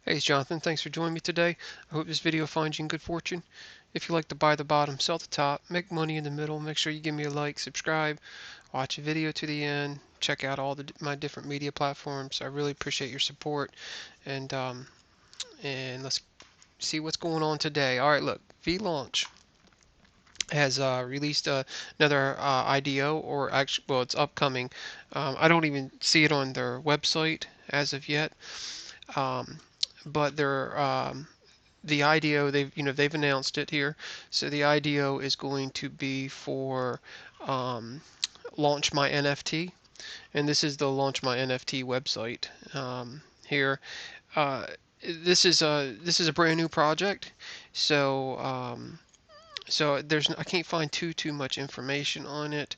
Hey, it's Jonathan. Thanks for joining me today. I hope this video finds you in good fortune. If you like to buy the bottom, sell the top, make money in the middle, make sure you give me a like, subscribe, watch a video to the end, check out all my different media platforms. I really appreciate your support, and let's see what's going on today. All right, look, VLaunch has released another IDO, or actually, well, it's upcoming. I don't even see it on their website as of yet, um, but the IDO, they've announced it here. So the IDO is going to be for Launch My NFT, and this is the Launch My NFT website here. Uh, this is a brand new project, so I can't find too much information on it.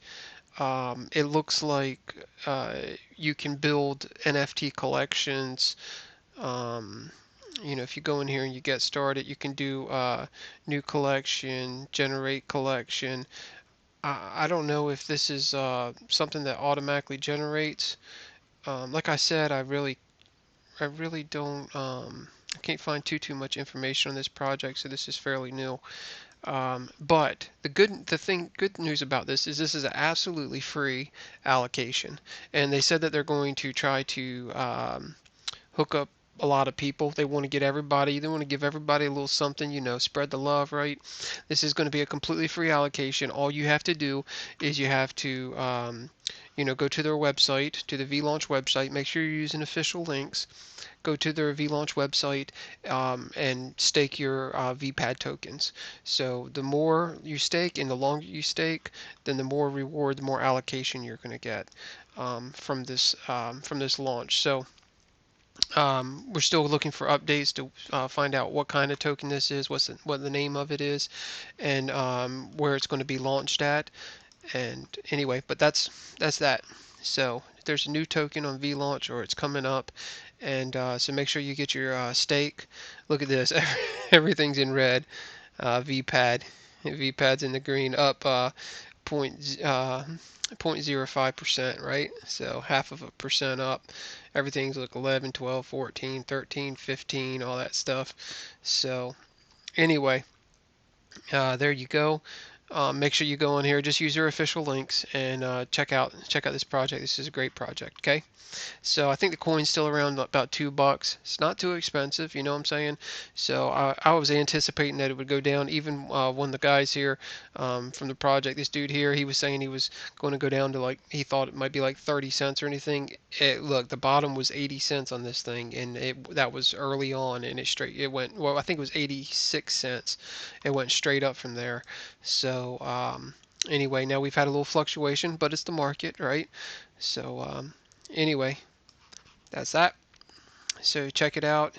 It looks like you can build NFT collections. Um, if you go in here and you get started, you can do new collection, generate collection. I don't know if this is something that automatically generates. Like I said, I really don't. I can't find too much information on this project, so this is fairly new. But good news about this is an absolutely free allocation, and they said that they're going to try to hook up a lot of people. They want to get everybody, they want to give everybody a little something, spread the love, right? This is going to be a completely free allocation. All you have to do is you have to, go to their website, to the VLaunch website, make sure you're using official links. Go to their VLaunch website and stake your VPAD tokens. So the more you stake and the longer you stake, then the more reward, the more allocation you're going to get from this launch. So we're still looking for updates to find out what kind of token this is, what the name of it is, and where it's going to be launched at. And anyway, but that's that. So there's a new token on VLaunch, or it's coming up, and so make sure you get your stake. Look at this, everything's in red. VPAD, VPAD's in the green, up point 0.05%, right? So half of a percent up. Everything's like 11, 12, 14, 13, 15, all that stuff. So anyway, there you go. Make sure you go in here. Just use your official links and check out this project. This is a great project. Okay. So I think the coin's still around about $2. It's not too expensive, you know what I'm saying? So I was anticipating that it would go down. Even one of the guys here from the project, this dude here, he was saying he was going to go down to, like, he thought it might be like 30 cents or anything. Look, the bottom was 80 cents on this thing, and that was early on, and it went, well, I think it was 86 cents. It went straight up from there. So anyway, now we've had a little fluctuation, but it's the market, right? So anyway, that's that. So check it out.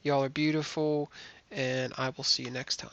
Y'all are beautiful, and I will see you next time.